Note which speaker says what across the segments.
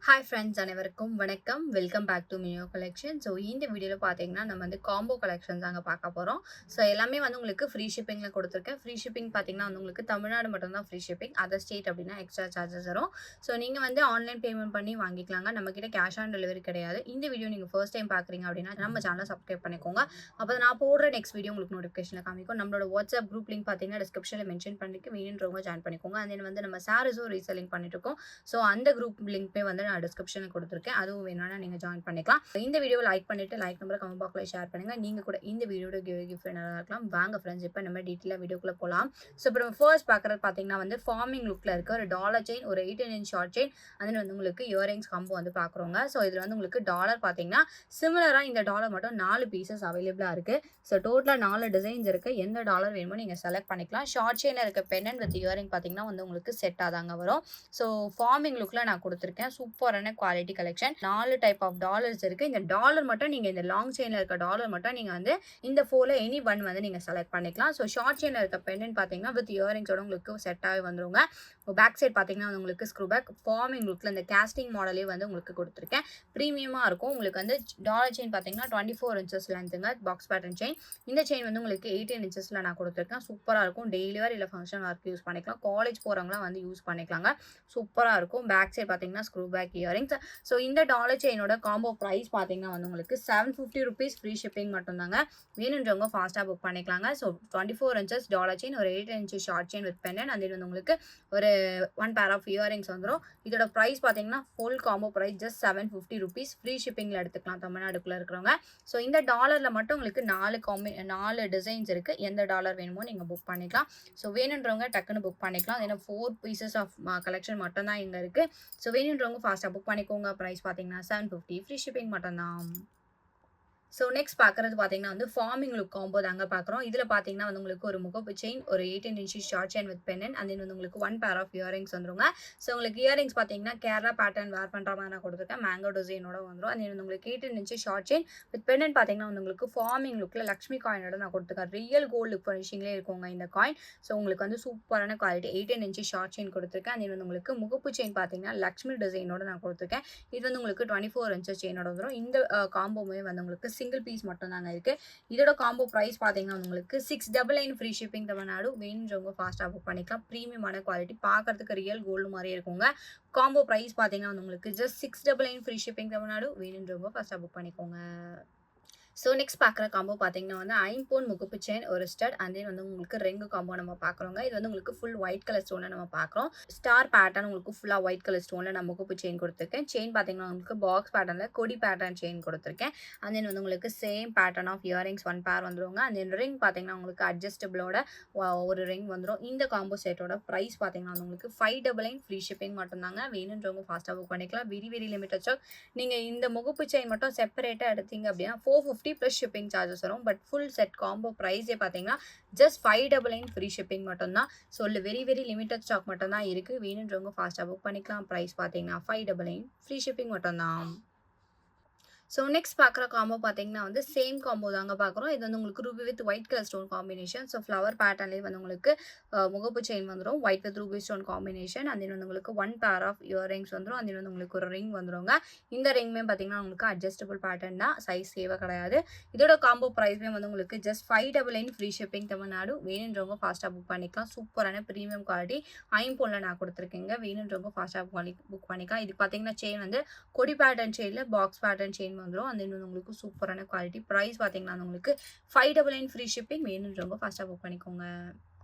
Speaker 1: Hi friends அனைவருக்கும் வணக்கம். Welcome back to Mio collection. So இந்த வீடியோவில் பார்த்தீங்கன்னா நம்ம வந்து காம்போ கலெக்ஷன்ஸ் தாங்க பார்க்க போகிறோம். ஸோ எல்லாமே வந்து உங்களுக்கு ஃப்ரீ ஷிப்பிங்கில் கொடுத்துருக்கேன். ஃப்ரீ ஷிப்பிங் பார்த்தீங்கன்னா வந்து உங்களுக்கு தமிழ்நாடு மட்டும்தான் ஃப்ரீ ஷிப்பிங். அதர் ஸ்டேட் அப்படின்னா எக்ஸ்ட்ரா சார்ஜஸ் வரும். ஸோ நீங்கள் வந்து ஆன்லைன் பேமெண்ட் பண்ணி வாங்கிக்கலாங்க. நம்மக்கிட்ட கேஷ் ஆன் டெலிவரி கிடையாது. இந்த வீடியோ நீங்கள் ஃபர்ஸ்ட் டைம் பார்க்குறீங்க அப்படின்னா நம்ம சேனலை சப்ஸ்கிரைப் பண்ணிக்கோங்க. அப்போ நான் போடுற நெக்ஸ்ட் வீடியோ உங்களுக்கு நோட்டிஃபிகேஷனில் காமிக்கும். நம்மளோட வாட்ஸ்அப் குரூப் லிங்க் பார்த்தீங்கன்னா டிஸ்கிரிப்ஷனில் மென்ஷன் பண்ணிட்டு வேணுன்றவங்க ஜாயின் பண்ணிக்கோங்க. அண்ட் தென் வந்து நம்ம சாரீஸும் ரீசெல்லிங் பண்ணிட்டு இருக்கோம். ஸோ அந்த குரூப் லிங்க்மே வந்து நான் டிஸ்கிரிப்ஷனில் கொடுத்துருக்கேன். அதுவும் வேணும்னா நீங்கள் ஜாயின் பண்ணிக்கலாம். இந்த வீடியோவை லைக் பண்ணிட்டு லைக் நம்பரை கமெண்ட் பாக்ஸில் ஷேர் பண்ணுங்க. நீங்கள் கூட இந்த வீடியோட கிஃப்ட் நல்லா இருக்கலாம். வாங்க ஃப்ரெண்ட்ஸ், இப்போ நம்ம டீட்டெயிலாக வீடியோக்குள்ளே போகலாம். ஸோ இப்போ நம்ம ஃபர்ஸ்ட் பார்க்குறது பார்த்தீங்கன்னா வந்து ஃபார்மிங் லுக்கில் இருக்க ஒரு டாலர் செயின், ஒரு 18 இன்ச் ஷார்ட் செயின், அதில் வந்து உங்களுக்கு இயரிங்ஸ் காம்போ வந்து பார்க்குறோங்க. ஸோ இதில் வந்து உங்களுக்கு டாலர் பார்த்தீங்கன்னா சிமிலராக இந்த டாலர் மட்டும் 4 பீசஸ் அவைலபிளாக இருக்குது. ஸோ டோட்டலாக 4 டிசைன்ஸ் இருக்குது. எந்த டாலர் வேணுமோ நீங்கள் செலக்ட் பண்ணிக்கலாம். ஷார்ட் செயினில் இருக்க பெண்டன்ட் வித் இயரிங் பார்த்தீங்கன்னா வந்து உங்களுக்கு செட்டாக தாங்க வரும். ஸோ ஃபார்மிங் லுக்கில் நான் கொடுத்துருக்கேன். சூப்பரான quality collection. 4 type of dollars இருக்குது. இந்த டாலர் மட்டும் நீங்கள் இந்த லாங் செயினில் இருக்க டாலர் மட்டும் நீங்கள் வந்து இந்த 4ல எனி ஒன் வந்து நீங்கள் செலக்ட் பண்ணிக்கலாம். ஸோ ஷார்ட் செயினில் இருக்க பெண்டன்ட் பார்த்தீங்கன்னா வித் இயரிங்ஸோட உங்களுக்கு செட்டாகவே வந்துருங்க. பேக் சைட் பார்த்தீங்கன்னா உங்களுக்கு ஸ்க்ரூ பேக் ஃபார்மிங் லுக்கில் இந்த கேஸ்டிங் மாடலே வந்து உங்களுக்கு கொடுத்துருக்கேன். ப்ரீமியமாக இருக்கும். உங்களுக்கு வந்து டாலர் செயின் பார்த்தீங்கன்னா 24 இன்ச்சஸ் லென்த்துங்க. Box pattern chain. இந்த செயின் வந்து உங்களுக்கு 18 இன்ச்சஸில் நான் கொடுத்துருக்கேன். சூப்பராக இருக்கும். டெய்லி வேர் இல்லை ஃபங்க்ஷன் ஒர்க் யூஸ் பண்ணிக்கலாம். காலேஜ் போகிறவங்களாம் வந்து யூஸ் பண்ணிக்கலாங்க. சூப்பராக இருக்கும். பேக் சைட் பார்த்தீங்கன்னா ஸ்க்ரூ பேக் இயரிங்ஸ். ஸோ இந்த டாலர் செயினோட காம்போ ப்ரைஸ் பார்த்தீங்கன்னா வந்து உங்களுக்கு 750 ருபீஸ் ஃப்ரீ ஷிப்பிங் மட்டும்தாங்க. வேணுன்றவங்க ஃபாஸ்ட்டாக புக் பண்ணிக்கலாங்க. ஸோ 24 இன்ச்சஸ் டாலர் செயின், ஒரு 8 inch short chain with pendant, அது வந்து உங்களுக்கு ஒரு 1 பேர் ஆஃப் இயரிங்ஸ் வந்துடும். இதோட ப்ரைஸ் பார்த்தீங்கன்னா full combo price just 750 rupees. Free ஷிப்பிங்கில் எடுத்துக்கலாம் தமிழ்நாடுக்குள்ளே இருக்கிறவங்க. ஸோ இந்த டாலரில் மட்டும் உங்களுக்கு 4 டிசைன்ஸ் இருக்குது. எந்த டாலர் வேணுமோ நீங்கள் புக் பண்ணிக்கலாம். ஸோ வேணுன்றவங்க டக்குன்னு புக் பண்ணிக்கலாம். ஏன்னா 4 பீசஸ் ஆஃப் கலெக்ஷன் மட்டும் தான் இங்கே இருக்குது. ஸோ வேணுன்றவங்க ஃபாஸ்ட்டாக புக் பண்ணிக்கோங்க. ப்ரைஸ் பார்த்தீங்கன்னா 750. ஃப்ரீ ஷிப்பிங் மட்டும்தான். ஸோ நெக்ஸ்ட் பார்க்குறது பார்த்தீங்கன்னா வந்து ஃபார்மிங் லுக் காம்போ தாங்க பார்க்குறோம். இதில் பார்த்தீங்கன்னா வந்து உங்களுக்கு ஒரு முகப்பு செயின், ஒரு 18 inch short chain with pendant, and then வந்து உங்களுக்கு 1 பேர் ஆஃப் இயரிங்ஸ் வந்துருங்க. ஸோ உங்களுக்கு இயரிங்ஸ் பார்த்தீங்கன்னா கேரளா பேட்டர்ன் வேர் பண்ணுற மாதிரி நான் கொடுத்துருக்கேன். மேங்கோ டிசைனோட வந்துடும். அண்ட் தென் வந்து உங்களுக்கு 18 inch short chain with pendant பார்த்தீங்கன்னா வந்து உங்களுக்கு ஃபார்மிங் லுக்கில் லக்ஷ்மி காயினோட நான் கொடுத்துருக்கேன். ரியல் கோல்டு லுக் ஃபினிஷிங்லேயே இருக்குங்க இந்த காயின். ஸோ உங்களுக்கு வந்து சூப்பரான குவாலிட்டி 18 இன்ச் ஷார்ட் செயின் கொடுத்துருக்கேன். அண்ட் தென் வந்து உங்களுக்கு முகப்பு செயின் பார்த்தீங்கன்னா லக்ஷ்மி டிசைனோட நான் கொடுத்துருக்கேன். இது வந்து உங்களுக்கு 24 இன்ச் செயினோட வந்துடும். இந்த காம்போமே வந்து உங்களுக்கு சிங்கிள் பீஸ் மட்டும் இருக்கு. இதோட காம்போ பிரைஸ் பாத்தீங்கன்னா உங்களுக்கு 699 ஃப்ரீ ஷிப்பிங் தமிழ்நாடு. வேணுன்றவங்க ஃபாஸ்டா புக் பண்ணிக்கலாம். பிரீமியமான குவாலிட்டி, பார்க்கறதுக்கு ரியல் கோல்டு மாதிரி இருக்குங்க. காம்போ பிரைஸ் பாத்தீங்கன்னா உங்களுக்கு ஜஸ்ட் 699 ஃப்ரீ ஷிப்பிங் தமிழ்நாடு. வேணுன்றவங்க ஃபாஸ்டா புக் பண்ணிக்கோங்க. ஸோ நெக்ஸ்ட் பார்க்குற காம்போ பார்த்தீங்கன்னா வந்து ஐம்பொன் முகப்பு செயின், ஒரு ஸ்டட், அண்ட் தென் வந்து உங்களுக்கு ரெங்கு காம்போ நம்ம பார்க்குறோங்க. இது வந்து உங்களுக்கு ஃபுல் ஒயிட் கலர் ஸ்டோனில் நம்ம பார்க்குறோம். ஸ்டார் பேட்டர்ன் உங்களுக்கு ஃபுல்லாக ஒயிட் கலர் ஸ்டோனில் நான் முகப்பு செயின் கொடுத்துருக்கேன். செயின் பார்த்தீங்கன்னா உங்களுக்கு பாக்ஸ் பேட்டர்னில் கொடி பேட்டர்ன் செயின் கொடுத்துருக்கேன். அண்ட் தென் வந்து உங்களுக்கு சேம் பேட்டர்ன் ஆஃப் இயரிங்ஸ் 1 பேர் வந்துருவாங்க. அண்ட் தென் ரிங் பார்த்தீங்கன்னா உங்களுக்கு அட்ஜஸ்டபிளோட ஒரு ரிங் வந்துடும். இந்த காம்போ செட்டோட ப்ரைஸ் பார்த்தீங்கன்னா உங்களுக்கு 599 ஃப்ரீ ஷிப்பிங் மட்டும்தாங்க. வேணுன்றவங்க ஃபாஸ்ட்டாக புக் பண்ணிக்கலாம். Very limited stock. நீங்கள் இந்த முகப்பு செயின் மட்டும் செப்பரேட்டாக எடுத்தீங்க அப்படின்னா 450 ப்ளஸ் ஷிப்பிங் சார்ஜஸ் வரும். பட் ஃபுல் செட் காம்போ ப்ரைஸே பார்த்தீங்கன்னா ஜஸ்ட் 599 ஃப்ரீ ஷிப்பிங் மட்டும்தான். ஸோ வெரி லிமிட்டட் ஸ்டாக் மட்டும் தான் இருக்குது. வேணுன்றவங்க ஃபாஸ்ட்டாக புக் பண்ணிக்கலாம். ப்ரைஸ் பார்த்தீங்கன்னா 599 ஃப்ரீ ஷிப்பிங் மட்டும்தான். ஸோ நெக்ஸ்ட் பார்க்குற காம்போ பார்த்தீங்கன்னா வந்து சேம் காம்போ தாங்க பார்க்குறோம். இது வந்து உங்களுக்கு ruby with white colour stone combination. So flower பேட்டர்ன்லேயே வந்து உங்களுக்கு முகப்பு செயின் வந்துடும். White with ruby stone combination. And then வந்து உங்களுக்கு 1 பேர் ஆஃப் இயரிங்ஸ் வந்துடும். அண்ட் தென் வந்து உங்களுக்கு ஒரு ரிங் வந்துடுங்க. இந்த ரிங்குமே பார்த்தீங்கன்னா உங்களுக்கு அட்ஜஸ்டபிள் பேட்டர்ன் தான். சைஸ் தேவை கிடையாது. இதோட காம்போ ப்ரைஸ்மே வந்து உங்களுக்கு ஜஸ்ட் 599 ஃப்ரீ ஷிப்பிங் தமிழ்நாடு. வேணுன்றவங்க ஃபாஸ்ட்டாக புக் பண்ணிக்கலாம். சூப்பரான ப்ரீமியம் குவாலிட்டி ஐம்பொன்ல நான் கொடுத்துருக்கேங்க. வேணுன்றவங்க ஃபாஸ்ட்டாக புக் பண்ணிக்கலாம். இது பார்த்தீங்கன்னா செயின் வந்து கொடி பேட்டர்ன் செயினில் பாக்ஸ் பேட்டர்ன் செயின் வந்துடும். அந்த இன்னும் உங்களுக்கு சூப்பரான குவாலிட்டி. ப்ரைஸ் பார்த்தீங்கன்னா உங்களுக்கு 599 ஃப்ரீ ஷிப்பிங். வேணுன்றவங்க ஃபாஸ்ட்டாக புக் பண்ணிக்கோங்க.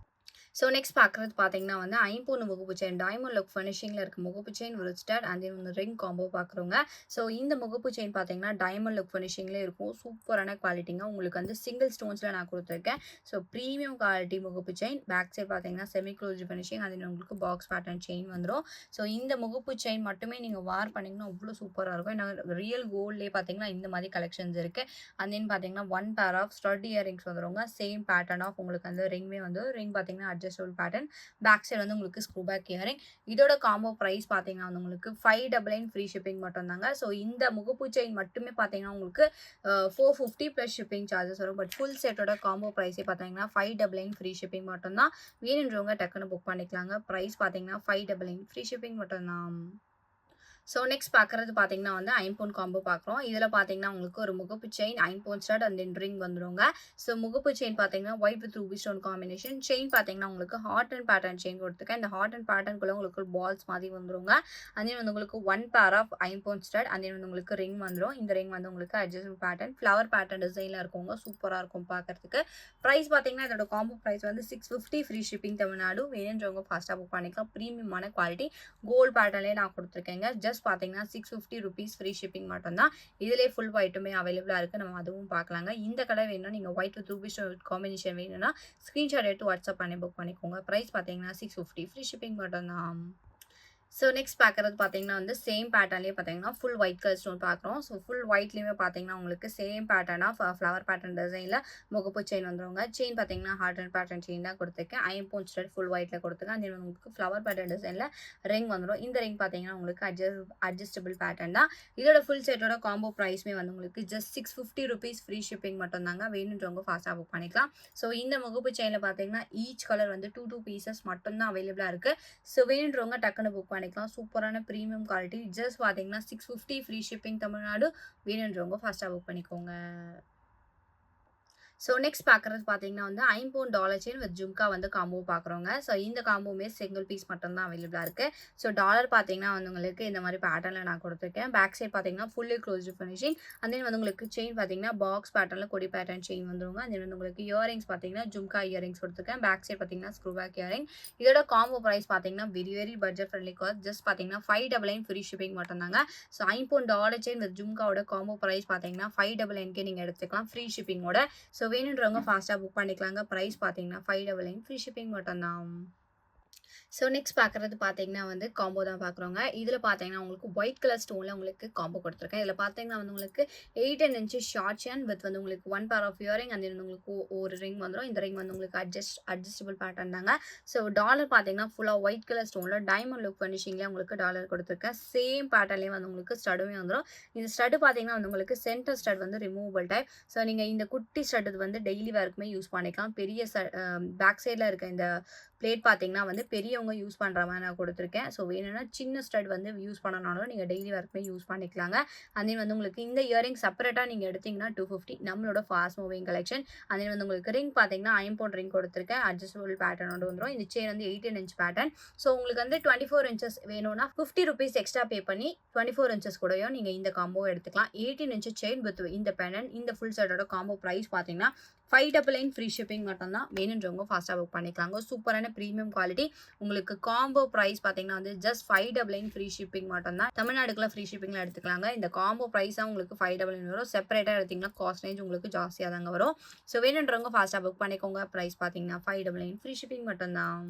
Speaker 1: ஸோ நெக்ஸ்ட் பார்க்குறது பார்த்தீங்கன்னா வந்து ஐம்பொன் முகப்பு செயின், டைமண்ட் லுக் ஃபினிஷிங்கில் இருக்க முகப்பு செயின், ஒரு ஸ்டட், அண்ட் தென் வந்து ரிங் காம்போ பார்க்குறோங்க. ஸோ இந்த முகப்பு செயின் பார்த்தீங்கன்னா டைமண்ட் லுக் ஃபினிஷிங்லேயே இருக்கும். சூப்பரான குவாலிட்டிங்க. உங்களுக்கு வந்து சிங்கிள் ஸ்டோன்ஸில் நான் கொடுத்துருக்கேன். ஸோ ப்ரீமியம் குவாலிட்டி முகப்பு செயின். பேக் சைட் பார்த்தீங்கன்னா செமி க்ளோஸ் ஃபினிஷிங், அது உங்களுக்கு பாக்ஸ் பேட்டர்ன் செயின் வந்துடும். ஸோ இந்த முகப்பு செயின் மட்டுமே நீங்கள் வார் பண்ணிங்கன்னா அவ்வளோ சூப்பராக இருக்கும். ஏன்னா ரியல் கோல்ட்லேயே பார்த்தீங்கன்னா இந்த மாதிரி கலெக்ஷன்ஸ் இருக்குது. அண்ட் தென் பார்த்தீங்கன்னா 1 பேர் ஆஃப் ஸ்டட் இயரிங்ஸ் வந்துடுங்க. சேம் பேட்டர்ன் ஆஃப் உங்களுக்கு அந்த ரிங்மே வந்து ரிங் பார்த்தீங்கன்னா அட்ஜஸ்டபிள் பேட்டர்ன். பேக் சைடு வந்து உங்களுக்கு ஸ்க்ரூ பேக் இயரிங். இதோட காம்போ பிரைஸ் பார்த்தீங்கன்னா வந்து உங்களுக்கு 599 ஃப்ரீ ஷிப்பிங் மட்டும் தாங்க. ஸோ இந்த முகப்பு செயின் மட்டுமே பார்த்தீங்கன்னா உங்களுக்கு 450 ப்ளஸ் ஷிப்பிங் சார்ஜஸ் வரும். பட் ஃபுல் செட்டோட காம்போ ப்ரைஸே பார்த்தீங்கன்னா 599 ஃப்ரீ ஷிப்பிங் மட்டும் தான். வேணுன்றவங்க டக்குன்னு புக் பண்ணிக்கலாங்க. ப்ரைஸ் பார்த்தீங்கன்னா 599 ஃப்ரீ ஷிப்பிங் மட்டும் தான். ஸோ நெக்ஸ்ட் பார்க்குறது பார்த்தீங்கன்னா வந்து ஐம்பொன் காம்போ பார்க்குறோம். இதில பார்த்தீங்கன்னா உங்களுக்கு ஒரு முகப்பு செயின், ஐம்பொன் ஸ்டட் அண்ட் தென் ரிங் வந்துருங்க. ஸோ முகப்பு செயின் பார்த்தீங்கன்னா white with ruby stone combination. Chain பார்த்தீங்கன்னா உங்களுக்கு ஹார்ட் அண்ட் பேட்டர்ன் செயின் கொடுத்துருக்கேன். இந்த ஹார்ட் அண்ட் பேட்டர்னுக்குள்ள உங்களுக்கு பால்ஸ் மாதிரி வந்துருங்க. அண்ட் தென் வந்து உங்களுக்கு 1 பேர் ஆஃப் ஐம்பொன் ஸ்டட் அண்ட் தென் வந்து உங்களுக்கு ரிங் வந்துரும். இந்த ரிங் வந்து உங்களுக்கு அட்ஜஸ்டபிள் பேட்டர்ன், ஃப்ளவர் பேட்டர்ன் டிசைன்ல இருக்குங்க. சூப்பரா இருக்கும் பார்க்கறதுக்கு. பிரைஸ் பார்த்தீங்கன்னா இதோட காம்போ பிரைஸ் வந்து 650 ஃப்ரீ ஷிப்பிங் தமிழ்நாடு. வேணுன்றவங்க ஃபாஸ்ட்டா புக் பண்ணிக்கலாம். பிரீமியமான குவாலிட்டி கோல்ட் பேட்டர்ன்லேயே நான் கொடுத்துருக்கேங்க. ஜஸ்ட் பார்த்தீங்கன்னா ₹650 ஃப்ரீ ஷிப்பிங் மட்டும் தான். இதிலே ஃபுல் ஒயிட்டுமே அவைலபிளா இருக்கு. நம்ம அதுவும் பார்க்கலாங்க. இந்த கடை வேணும்னா நீங்க white with ruby stone combination வேணும்னா ஸ்கிரீன்ஷாட் எடுத்து வாட்ஸ்அப் பண்ணி புக் பண்ணிக்கோங்க. பிரைஸ் பார்த்தீங்கன்னா 650 ஃப்ரீ ஷிப்பிங் மட்டும் தான். ஸோ நெக்ஸ்ட் பார்க்குறது பார்த்தீங்கன்னா வந்து சேம் பேட்டர்ன்லேயே பார்த்தீங்கன்னா ஃபுல் ஒயிட் கலர் ஸ்டோன் பார்க்குறோம். ஸோ ஃபுல் ஒயிட்லேயுமே பார்த்தீங்கன்னா உங்களுக்கு சேம் பேட்டர்னாக ஃப்ளவர் பேட்டர்ன் டிசைனில் முகப்பு செயின் வந்துருவாங்க. செயின் பார்த்தீங்கன்னா ஹார்ட் அண்ட் பேட்டர்ன் செயின் தான் கொடுத்துருக்கேன். ஐம்பொன் ஸ்டட் ஃபுல் ஒயிட்டில் கொடுத்துருக்கேன். அது உங்களுக்கு ஃப்ளவர் பேட்டர்ன் டிசைனில் ரிங் வந்துடும். இந்த ரிங் பார்த்தீங்கன்னா உங்களுக்கு அட்ஜஸ்டபிள் பேட்டர்ன் தான். இதோட ஃபுல் செட்டோட காம்போ ப்ரைஸ்மே வந்து உங்களுக்கு ஜஸ்ட் ₹650 ஃப்ரீ ஷிப்பிங் மட்டும் தாங்க. வேணுன்றவங்க ஃபாஸ்ட்டாக புக் பண்ணிக்கலாம். ஸோ இந்த முகப்பு செயினில் பார்த்தீங்கன்னா ஈச் கலர் வந்து 2 பீசஸ் மட்டும்தான் அவைலபிளாக இருக்குது. ஸோ வேணுன்றவங்க டக்குன்னு புக் பண்ணிக்கலாம். சூப்பரான பிரீமியம் குவாலிட்டி. ஜஸ்ட் பார்த்தீங்கன்னா 650 ஃப்ரீ ஷிப்பிங் தமிழ்நாடு. வேணுன்றவங்க ஃபாஸ்ட்டாக புக் பண்ணிக்கோங்க. ஸோ நெக்ஸ்ட் பார்க்குறது பார்த்தீங்கன்னா வந்து ஐம்பொன் டாலர் செயின் வித் ஜும்கா வந்து காம்போ பார்க்குறோங்க. ஸோ இந்த காம்போவுமே சிங்கிள் பீஸ் மட்டும் தான் அவைலபிளாக இருக்குது. ஸோ டாலர் பார்த்தீங்கன்னா வந்து உங்களுக்கு இந்த மாதிரி பேட்டர்னில் நான் கொடுத்துருக்கேன். பேக் சைட் பார்த்தீங்கன்னா fully closed finishing. And then வந்து உங்களுக்கு செயின் பார்த்தீங்கன்னா பாக்ஸ் பேட்டர்னில் கொடி பேட்டர்ன் செயின் வந்துருங்க. அண்ட் தென் வந்து உங்களுக்கு இயரிங்ஸ் பார்த்தீங்கன்னா ஜும்கா இயரிங்ஸ் கொடுத்துருக்கேன். பேக் சைட் பார்த்தீங்கன்னா ஸ்க்ரூ பேக் இயரிங். இதோட காம்போ ப்ரைஸ் பார்த்தீங்கன்னா very budget friendly cost. Just பார்த்தீங்கன்னா 599 ஃப்ரீ ஷிப்பிங் மட்டும் தாங்க. ஸோ ஐம்பொன் டாலர் செயின் வித் ஜும்காவோட காம்போ ப்ரைஸ் பார்த்தீங்கன்னா 599 நீங்கள் எடுத்துக்கலாம் ஃப்ரீ ஷிப்பிங்கோட. ஸோ வேணுன்றவங்க ஃபாஸ்ட்டாக புக் பண்ணிக்கலாங்க. ப்ரைஸ் பார்த்தீங்கன்னா 599 ஃப்ரீ ஷிப்பிங் மட்டும் தான். ஸோ நெக்ஸ்ட் பார்க்குறது பார்த்தீங்கன்னா வந்து காம்போ தான் பார்க்குறோங்க. இதில் பார்த்தீங்கன்னா உங்களுக்கு ஒயிட் கலர் ஸ்டோனில் உங்களுக்கு காம்போ கொடுத்துருக்கேன். இதில் பார்த்தீங்கன்னா வந்து உங்களுக்கு 8 இன்ச்சஸ் ஷார்ட் செயின் வித் வந்து உங்களுக்கு 1 பேர் ஆஃப் இயரிங் அண்ட் தென் உங்களுக்கு ஒரு ரிங் வந்துடும். இந்த ரிங் வந்து உங்களுக்கு அட்ஜஸ்டபிள் பேட்டர்ன் தாங்க. ஸோ டாலர் பார்த்தீங்கன்னா ஃபுல்லாக ஒயிட் கலர் ஸ்டோனில் டைமண்ட் லுக் ஃபினிஷிங்கில் உங்களுக்கு டாலர் கொடுத்துருக்கேன். சேம் பேட்டர்லேயே வந்து உங்களுக்கு ஸ்டடுமே வந்துடும். இந்த ஸ்டடு பார்த்தீங்கன்னா வந்து உங்களுக்கு சென்டர் ஸ்டட் வந்து ரிமூவபிள் டைப். ஸோ நீங்கள் இந்த குட்டி ஸ்டட் வந்து டெய்லி வேர்க்குமே யூஸ் பண்ணிக்கலாம். பெரிய பேக் சைடில் இருக்க இந்த பிளேட் பார்த்தீங்கன்னா வந்து பெரியவங்க யூஸ் பண்ணுற மாதிரி நான் கொடுத்துருக்கேன். ஸோ வேணும்னா சின்ன ஸ்டட் வந்து யூஸ் பண்ணனாலும் நீங்கள் டெய்லி ஒர்க்குமே யூஸ் பண்ணிக்கலாங்க. அதே வந்து உங்களுக்கு இந்த இயரிங் செப்பரேட்டாக நீங்கள் எடுத்தீங்கன்னா 250 நம்மளோட ஃபாஸ்ட் மூவிங் கலெக்ஷன். அதே வந்து உங்களுக்கு ரிங் பார்த்தீங்கன்னா ஐம்பொன் ரிங் கொடுத்துருக்கேன். அட்ஜஸ்டபிள் பேட்டர்னோட வந்துடும். இந்த செயின் வந்து 18 இன்ச் பேட்டர்ன். ஸோ உங்களுக்கு வந்து 24 இன்ச்சஸ் வேணும்னா ₹50 எக்ஸ்ட்ரா பே பண்ணி 24 இன்ச்சஸ் கூடயும் நீங்கள் இந்த காம்போ எடுத்துக்கலாம். 18 இன்ச் செயின் வித் இந்த பேட்டர்ன். இந்த ஃபுல் செட்டோட காம்போ ப்ரைஸ் பார்த்தீங்கன்னா 599 ஃப்ரீ ஷிப்பிங் மட்டும் தான். வேணுன்றவங்க ஃபாஸ்ட்டாக புக் பண்ணிக்கலாங்க. சூப்பரான பிரீமியம் குவாலிட்டி. உங்களுக்கு காம்போ ப்ரைஸ் பார்த்தீங்கன்னா வந்து ஜஸ்ட் 599 ஃப்ரீ ஷிப்பிங் மட்டும் தான். தமிழ்நாடுக்குள்ள ஃப்ரீ ஷிப்பிங்கில் எடுத்துக்கலாங்க. இந்த காம்போ ப்ரைஸ் தான் உங்களுக்கு 599 வரும். செப்பரேட்டாக எடுத்தீங்கன்னா காஸ்ட் ரேஞ்ச் உங்களுக்கு ஜாஸ்தியாக தாங்க வரும். ஸோ வேணுன்றவங்க ஃபாஸ்ட்டாக புக் பண்ணிக்கோங்க. ப்ரைஸ் பார்த்தீங்கன்னா 599 ஃப்ரீ ஷிப்பிங் மட்டும் தான்.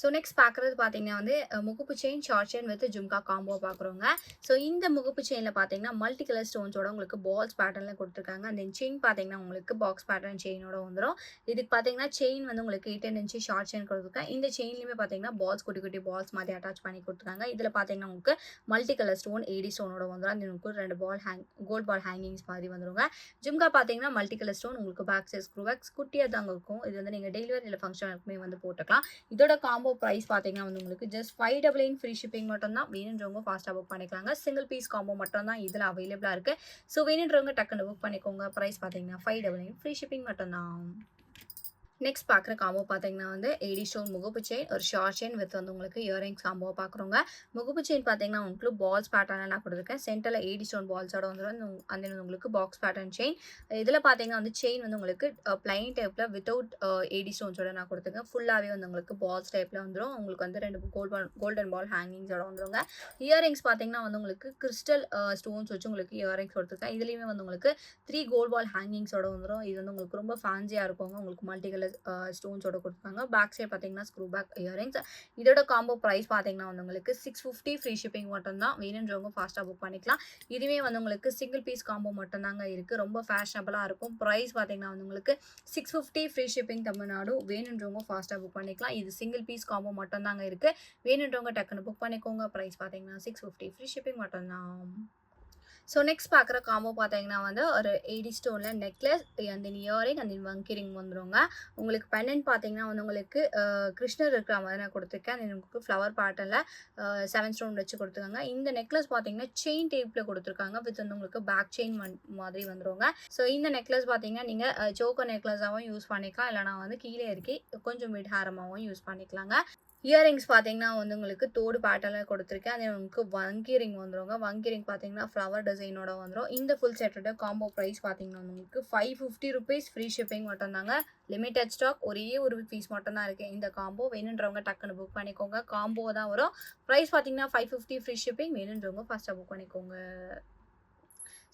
Speaker 1: ஸோ நெக்ஸ்ட் பார்க்குறது பார்த்தீங்கன்னா வந்து முகப்பு chain, short chain with jhumka combo பார்க்குறோங்க. ஸோ இந்த முகப்பு செயினில் பார்த்தீங்கன்னா மல்டி கலர் ஸ்டோன்ஸோட உங்களுக்கு பால்ஸ் பேட்டர்னில் கொடுத்துருக்காங்க. அந்த செயின் பார்த்தீங்கன்னா உங்களுக்கு பாக்ஸ் பேட்டர்ன் செயினோட வந்துடும். இதுக்கு பார்த்தீங்கன்னா செயின் வந்து உங்களுக்கு 18 இன்ச்சு ஷார்ட் செயின் கொடுத்துருக்கேன். இந்த செயின்லையுமே பார்த்தீங்கன்னா பால்ஸ் குட்டி குட்டி பால்ஸ் மாதிரி அட்டாச் பண்ணி கொடுத்துருக்காங்க. இதில் பார்த்தீங்கன்னா உங்களுக்கு மல்டி கலர் ஸ்டோன் ஏடி ஸ்டோனோட வந்துடும். அந்த உங்களுக்கு 2 கோல்ட் பால் ஹேங்கிங்ஸ் மாதிரி வந்துருங்க. ஜும்கா பார்த்தீங்கன்னா மல்டி கலர் ஸ்டோன் உங்களுக்கு பேக் சைஸ் ஸ்க்ரூ பேக்ஸ் குட்டியாக தாங்க இருக்கும். இது வந்து நீங்கள் டெய்லி வேர் இல்லை ஃபங்க்ஷனுக்குமே வந்து போட்டுக்கலாம். இதோட காம்போ பிரைஸ் பார்த்தீங்கன்னா வந்து உங்களுக்கு ஜஸ்ட் 599 ஃப்ரீ ஷிப்பிங் மட்டும் தான். வேணுன்றவங்க ஃபாஸ்ட்டாக புக் பண்ணிக்கலாங்க. சிங்கிள் பீஸ் காம்போ மட்டும் தான் இதில் அவைலபிளாக இருக்குது. ஸோ வேணுன்றவங்க டக்குன்னு புக் பண்ணிக்கோங்க. ப்ரைஸ் பார்த்தீங்கன்னா 599 ஃப்ரீ ஷிப்பிங் மட்டும் தான். நெக்ஸ்ட் பார்க்குற காம்போ பார்த்தீங்கன்னா வந்து ஏடி ஸ்டோன் முகப்பு செயின், ஒரு ஷார்ட் செயின் வித் வந்து உங்களுக்கு இயரிங்ஸ் காம்போ பார்க்குறோங்க. முகப்பு செயின் பார்த்தீங்கன்னா உங்களுக்கு பால்ஸ் பேட்டர்னில் நான் கொடுத்துருக்கேன். சென்டரில் ஏடி ஸ்டோன் பால்ஸோட வந்துடும். அந்த உங்களுக்கு பாக்ஸ் பேட்டர்ன் செயின். இதில் பார்த்தீங்கன்னா வந்து செயின் வந்து உங்களுக்கு பிளைன் டைப்பில் வித்தவுட் ஏடி ஸ்டோன்ஸோட நான் கொடுத்துருக்கேன். ஃபுல்லாகவே வந்து உங்களுக்கு பால்ஸ் டைப்பில் வந்துடும். உங்களுக்கு வந்து 2 கோல்டன் பால் ஹேங்கிங்ஸோட வந்துருங்க. இயரிங்ஸ் பார்த்தீங்கன்னா வந்து உங்களுக்கு கிறிஸ்டல் ஸ்டோன்ஸ் வச்சு உங்களுக்கு இயரிங்ஸ் கொடுத்துருக்கேன். இதுலேயுமே வந்து உங்களுக்கு 3 கோல்ட் பால் ஹேங்கிங்ஸோட வந்துடும். இது வந்து உங்களுக்கு ரொம்ப ஃபேன்சியாக இருக்கும். உங்களுக்கு மல்டி கலர் ஸ்டோன்ஸோட கொடுத்துருக்காங்க. பேக் சைட் பார்த்தீங்கன்னா ஸ்க்ரூ பேக் இயரிங்ஸ். இதோட காம்போ ப்ரைஸ் பார்த்தீங்கன்னா வந்து உங்களுக்கு 650 ஃப்ரீ ஷிப்பிங் மட்டும் தான். வேணுன்றவங்க ஃபாஸ்ட்டாக புக் பண்ணிக்கலாம். இதுவே வந்து உங்களுக்கு சிங்கிள் பீஸ் காம்போ மட்டும் தாங்க இருக்குது. ரொம்ப ஃபேஷனபிளாக இருக்கும். ப்ரைஸ் பார்த்தீங்கன்னா வந்து உங்களுக்கு 650 ஃப்ரீ ஷிப்பிங் தமிழ்நாடு. வேணுன்றவங்க ஃபாஸ்ட்டாக புக் பண்ணிக்கலாம். இது சிங்கிள் பீஸ் காம்போ மட்டும் தாங்க இருக்குது. வேணுன்றவங்க டக்குன்னு புக் பண்ணிக்கோங்க. ப்ரைஸ் பார்த்தீங்கன்னா 650 ஃப்ரீ ஷிப்பிங் மட்டும் தான். ஸோ நெக்ஸ்ட் பார்க்குற காம்போ பார்த்தீங்கன்னா வந்து ஒரு 80 ஸ்டோனில் necklace and then earring and then வங்கி ரிங் வந்துருங்க. உங்களுக்கு பெண்டன்ட் பார்த்தீங்கன்னா வந்து உங்களுக்கு கிருஷ்ணர் இருக்கிற மாதிரி நான் கொடுத்துருக்கேன். அது உங்களுக்கு ஃப்ளவர் பேட்டர்னில் 7 ஸ்டோன் வச்சு கொடுத்துருக்காங்க. இந்த நெக்லஸ் பார்த்தீங்கன்னா செயின் டைப்பில் கொடுத்துருக்காங்க. வித் வந்து உங்களுக்கு பேக் செயின் மாதிரி வந்துருங்க. ஸோ இந்த நெக்லஸ் பார்த்தீங்கன்னா நீங்கள் சோக்கர் நெக்லஸாகவும் யூஸ் பண்ணிக்கலாம். இல்லைனா வந்து கீழே இறக்கி கொஞ்சம் மிட் ஹாரமாகவும் யூஸ் பண்ணிக்கலாங்க. இயரிங்ஸ் பார்த்தீங்கன்னா வந்து உங்களுக்கு தோடு பேட்டர்னில் கொடுத்துருக்கேன். அது உங்களுக்கு வங்கி ரிங் வந்துருங்க. வங்கி ரிங் பார்த்தீங்கன்னா ஃப்ளவர் டிசைனோட வந்துடும். இந்த ஃபுல் செட்டோட காம்போ ப்ரைஸ் பார்த்தீங்கன்னா வந்து உங்களுக்கு ₹550 ஃப்ரீ ஷிப்பிங் மட்டும்தாங்க. லிமிடெட் ஸ்டாக் ஒரே ஒரு பீஸ் மட்டும் தான் இருக்குது. இந்த காம்போ வேணுன்றவங்க டக்குன்னு புக் பண்ணிக்கோங்க. காம்போ தான் வரும். ப்ரைஸ் பார்த்தீங்கன்னா ₹550 ஃப்ரீ ஷிப்பிங். வேணுன்றவங்க ஃபாஸ்ட்டாக புக் பண்ணிக்கோங்க.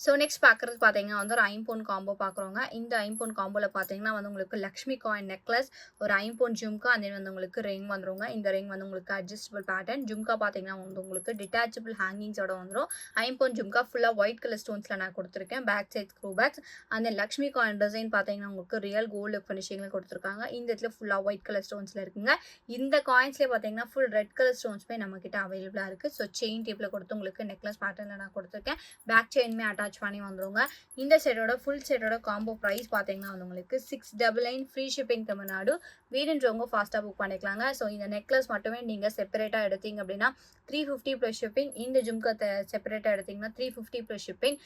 Speaker 1: ஸோ நெக்ஸ்ட் பார்க்குறது பார்த்தீங்கன்னா வந்து ஒரு ஐம்பொன் காம்போ பார்க்குறோங்க. இந்த ஐம்பொன் காம்போவில் பார்த்தீங்கன்னா வந்து உங்களுக்கு லக்ஷ்மி காயின் நெக்லஸ், ஒரு ஐம்பொன் ஜும்கா, அதே வந்து உங்களுக்கு ரிங் வந்துருங்க. இந்த ரிங் வந்து உங்களுக்கு அட்ஜஸ்டபிள் பேட்டர்ன். ஜும்கா பார்த்தீங்கன்னா வந்து உங்களுக்கு டிட்டாச்சபிள் ஹேங்கிங்ஸோட வந்துடும். ஐம்பொன் ஜும்கா ஃபுல்லாக ஒயிட் கலர் ஸ்டோன்ஸில் நான் கொடுத்துருக்கேன். Back side screw backs. அந்த லக்ஷ்மி காயின் டிசைன் பார்த்தீங்கன்னா உங்களுக்கு ரியல் கோல்டு ஃபினிஷிங்கில் கொடுத்துருக்காங்க. இந்த இடத்துல ஃபுல்லாக ஒயிட் கலர் ஸ்டோன்ஸில் இருக்குங்க. இந்த காயின்ஸ்லேயே பார்த்தீங்கன்னா ஃபுல் ரெட் கலர் ஸ்டோன்ஸுமே நம்மக்கிட்ட அவைலபிளாக இருக்குது. ஸோ செயின் டைப்பில் கொடுத்து உங்களுக்கு நெக்லஸ் பேட்டர்னில் நான் கொடுத்துருக்கேன். பேக் செயினுமே அட்டாச் பண்ணி வந்துருங்க. இந்த செட்டோட ஃபுல் செட்டோட காம்போ ப்ரைஸ் பார்த்தீங்கன்னா வந்து உங்களுக்கு 699 ஃப்ரீ ஷிப்பிங் தமிழ்நாடு. வேணுன்றவங்க ஃபாஸ்ட்டாக புக் பண்ணிக்கலாங்க. ஸோ இந்த நெக்லஸ் மட்டுமே நீங்கள் செப்பரேட்டாக எடுத்தீங்க அப்படின்னா 350 ப்ளஸ் ஷிப்பிங். இந்த ஜும்கா செப்பரேட்டாக எடுத்தீங்கன்னா 350 ப்ளஸ் ஷிப்பிங்.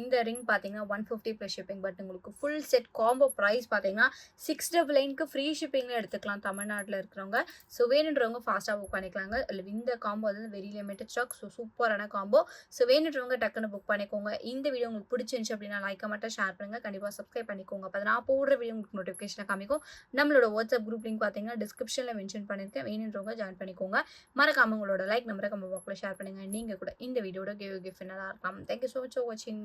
Speaker 1: இந்த ரிங் பார்த்தீங்கன்னா 150 ப்ளஸ் ஷிப்பிங். பட் உங்களுக்கு ஃபுல் செட் காம்போ ப்ரைஸ் பார்த்தீங்கன்னா 699க்கு ஃப்ரீ ஷிப்பிங்கில் எடுத்துக்கலாம் தமிழ்நாட்டில் இருக்கிறவங்க. ஸோ வேணுன்றவங்க ஃபாஸ்ட்டாக புக் பண்ணிக்கலாங்க. இந்த காம்போ வந்து வெரி லிமிடெட் ஸ்டாக். ஸோ சூப்பரான காம்போ. ஸோ வேணுன்றவங்க டக்குன்னு புக் பண்ணிக்கோங்க. இந்த வீடியோ உங்களுக்கு பிடிச்சிருந்துச்சு அப்படின்னா லைக் மட்டும் ஷேர் பண்ணுங்கள். கண்டிப்பாக சப்ஸ்கிரைப் பண்ணிக்கோங்க. அப்போ நான் போடுற வீடியோ உங்களுக்கு நோட்டிஃபிகேஷன் காமிக்கும். நம்மளோட வாட்ஸ்அப் குரூப் லிங்க் பார்த்தீங்கன்னா டிஸ்கிரிப்ஷனில் மென்ஷன் பண்ணியிருக்கேன். வேணுன்றவங்க ஜாயின் பண்ணிக்கோங்க. மறக்காம உங்களோட லைக் நம்பரை கமெண்ட் பாக்ஸில் ஷேர் பண்ணுங்கள். நீங்கள் கூட இந்த வீடியோட கிஃப்ட் நல்லா இருக்கலாம். தேங்க்யூ ஸோ மச் ஃபார் வாட்சிங்.